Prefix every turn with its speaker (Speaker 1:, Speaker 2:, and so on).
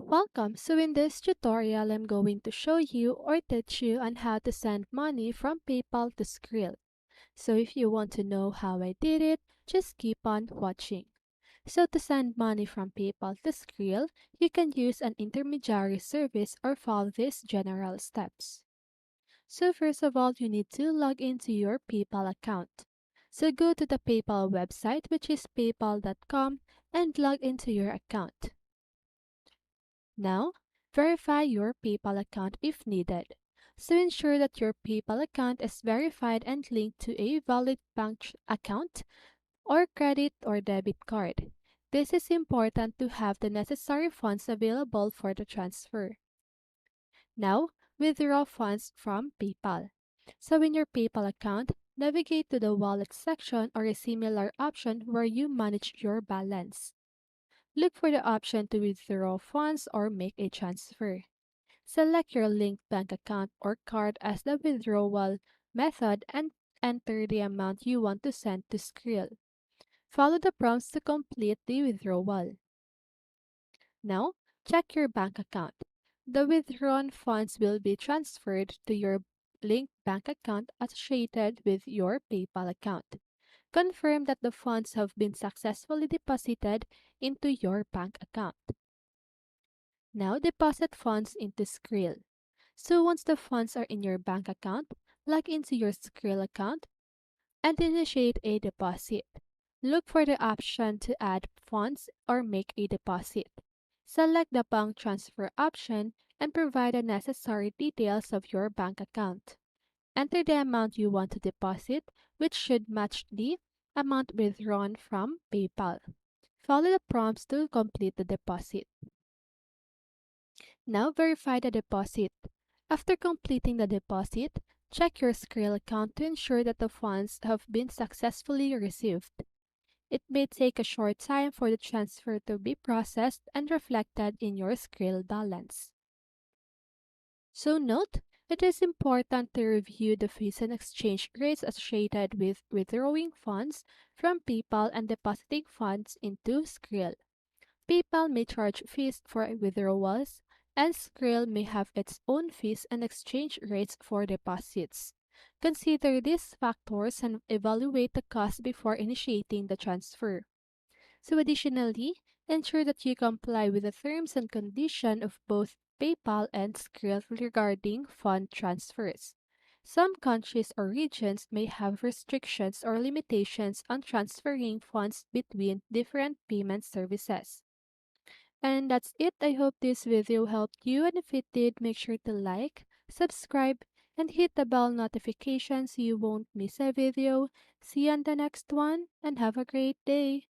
Speaker 1: Welcome! So in this tutorial, I'm going to show you or teach you on how to send money from PayPal to Skrill. So if you want to know how I did it, just keep on watching. So to send money from PayPal to Skrill, you can use an intermediary service or follow these general steps. So first of all, you need to log into your PayPal account. So go to the PayPal website, which is paypal.com, and log into your account. Now, verify your PayPal account if needed. So ensure that your PayPal account is verified and linked to a valid bank account or credit or debit card. This is important to have the necessary funds available for the transfer. Now, withdraw funds from PayPal. So in your PayPal account, navigate to the wallet section or a similar option where you manage your balance. Look for the option to withdraw funds or make a transfer. Select your linked bank account or card as the withdrawal method and enter the amount you want to send to Skrill. Follow the prompts to complete the withdrawal. Now, check your bank account. The withdrawn funds will be transferred to your linked bank account associated with your PayPal account. Confirm that the funds have been successfully deposited into your bank account. Now deposit funds into Skrill. So once the funds are in your bank account, log into your Skrill account and initiate a deposit. Look for the option to add funds or make a deposit. Select the bank transfer option and provide the necessary details of your bank account. Enter the amount you want to deposit, which should match the amount withdrawn from PayPal. Follow the prompts to complete the deposit. Now verify the deposit. After completing the deposit, check your Skrill account to ensure that the funds have been successfully received. It may take a short time for the transfer to be processed and reflected in your Skrill balance. So note, it is important to review the fees and exchange rates associated with withdrawing funds from PayPal and depositing funds into Skrill. PayPal may charge fees for withdrawals, and Skrill may have its own fees and exchange rates for deposits. Consider these factors and evaluate the cost before initiating the transfer. So additionally, ensure that you comply with the terms and conditions of both PayPal and Skrill regarding fund transfers. Some countries or regions may have restrictions or limitations on transferring funds between different payment services. And that's it. I hope this video helped you, and if it did, make sure to like, subscribe, and hit the bell notification so you won't miss a video. See you on the next one, and have a great day.